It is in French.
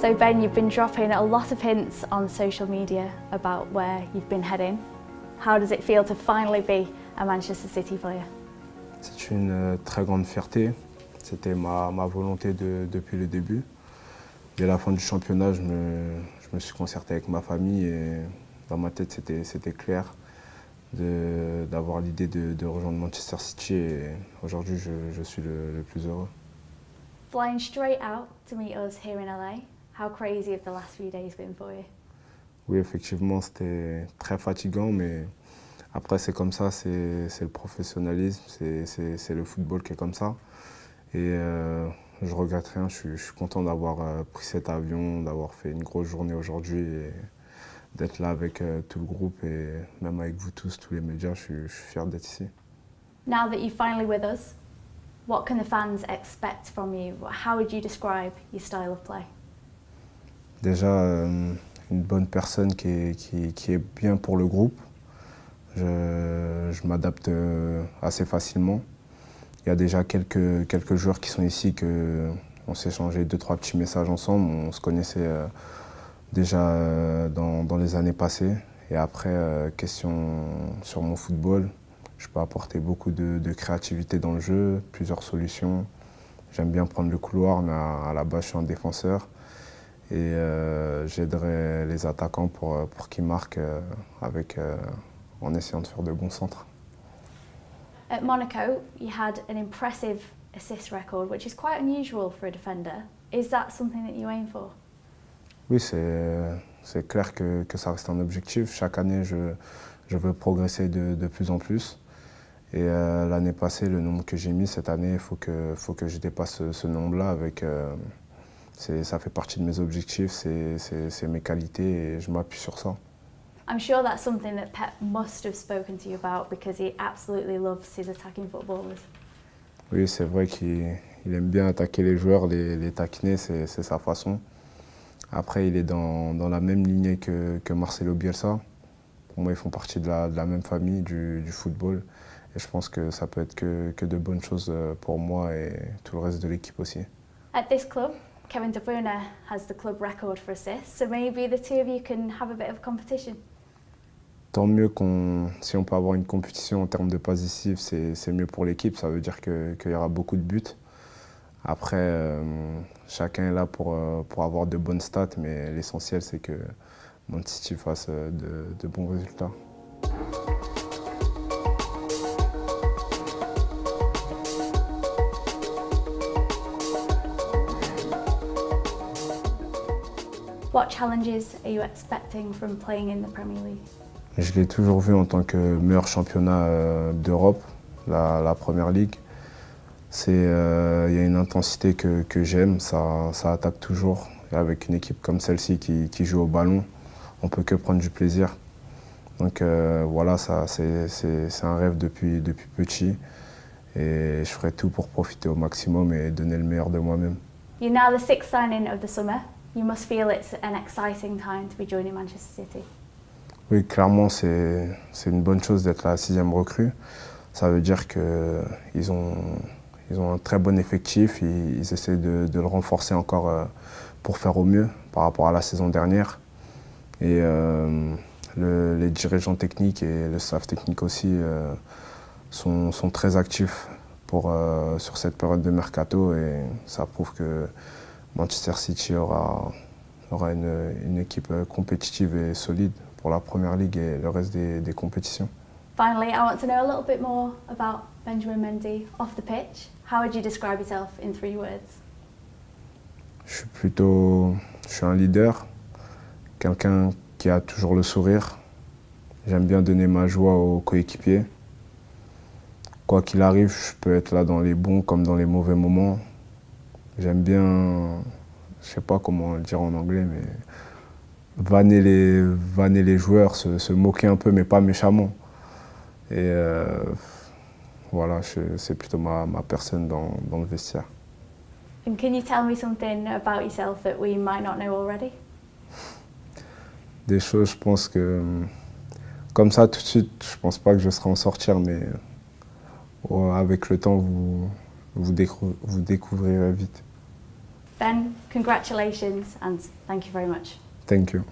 So Ben, you've been dropping a lot of hints on social media about where you've been heading. How does it feel to finally be a Manchester City player? C'est une très grande fierté. C'était ma volonté depuis le début. Dès la fin du championnat, je me suis concerté avec ma famille et dans ma tête, c'était clair d'avoir l'idée de rejoindre Manchester City et aujourd'hui, je suis le plus heureux. Flying straight out to meet us here in LA, how crazy have the last few days been for you? Oui, effectivement, c'était très fatigant, mais après, c'est comme ça, c'est le professionnalisme, c'est le football qui est comme ça. Et je regrette rien, je suis content d'avoir pris cet avion, d'avoir fait une grosse journée aujourd'hui et d'être là avec tout le groupe et même avec vous tous, tous les médias, je suis fier d'être ici. Now that you're finally with us, what can the fans expect from you? How would you describe your style of play? Déjà, une bonne personne qui est bien pour le groupe. Je m'adapte assez facilement. Il y a déjà quelques joueurs qui sont ici on s'est échangé 2-3 petits messages ensemble. On se connaissait déjà dans les années passées. Et après, question sur mon football, je peux apporter beaucoup de créativité dans le jeu, plusieurs solutions. J'aime bien prendre le couloir, mais à la base, je suis un défenseur. Et j'aiderai les attaquants pour qu'ils marquent en essayant de faire de bons centres. At Monaco, you had an impressive assist record, which is quite unusual for a defender. Is that something that you aim for? Oui, c'est clair que ça reste un objectif. Chaque année, je veux progresser de plus en plus. Et l'année passée, le nombre que j'ai mis cette année, il faut que je dépasse ce nombre-là. Ça fait partie de mes objectifs, c'est mes qualités et je m'appuie sur ça. I'm sure that's something that Pep must have spoken to you about because he absolutely loves his attacking footballers. Oui, c'est vrai qu'il aime bien attaquer les joueurs, les taquiner, c'est sa façon. Après, il est dans la même lignée que Marcelo Bielsa. Pour moi, ils font partie de la même famille du football. Et je pense que ça peut être que de bonnes choses pour moi et tout le reste de l'équipe aussi. At this club, Kevin De Bruyne has the club record for assists, so maybe the two of you can have a bit of competition. Tant mieux si on peut avoir une compétition en termes de passes décisives, c'est mieux pour l'équipe. Ça veut dire qu'il y aura beaucoup de buts. Après, chacun est là pour avoir de bonnes stats, mais l'essentiel, c'est que Man City fasse de bons résultats. What challenges are you expecting from playing in the Premier League? Je l'ai toujours vu en tant que meilleur championnat d'Europe, la Première Ligue. Il y a une intensité que j'aime, ça attaque toujours. Et avec une équipe comme celle-ci qui joue au ballon, on ne peut que prendre du plaisir. Donc voilà, c'est un rêve depuis petit. Et je ferai tout pour profiter au maximum et donner le meilleur de moi-même. You're now the sixth signing of the summer. You must feel it's an exciting time to be joining Manchester City. Oui, clairement, c'est une bonne chose d'être la 6e recrue. Ça veut dire qu'ils ont un très bon effectif. Ils essaient de le renforcer encore pour faire au mieux par rapport à la saison dernière. Et les dirigeants techniques et le staff technique aussi sont très actifs sur cette période de mercato. Et ça prouve que Manchester City aura une équipe compétitive et solide pour la Première Ligue et le reste des compétitions. Finally, I want to know a little bit more about Benjamin Mendy off the pitch. How would you describe yourself in 3 words? Je suis un leader, quelqu'un qui a toujours le sourire. J'aime bien donner ma joie aux coéquipiers. Quoi qu'il arrive, je peux être là dans les bons comme dans les mauvais moments. J'aime bien, je sais pas comment le dire en anglais, mais vanner les joueurs, se moquer un peu, mais pas méchamment. Et voilà, c'est plutôt ma personne dans le vestiaire. And can you tell me something about yourself that we might not know already? Des choses, je pense que, comme ça tout de suite, je pense pas que je serai en sortir, mais avec le temps, vous découvrirez vite. Ben, congratulations and thank you very much. Thank you.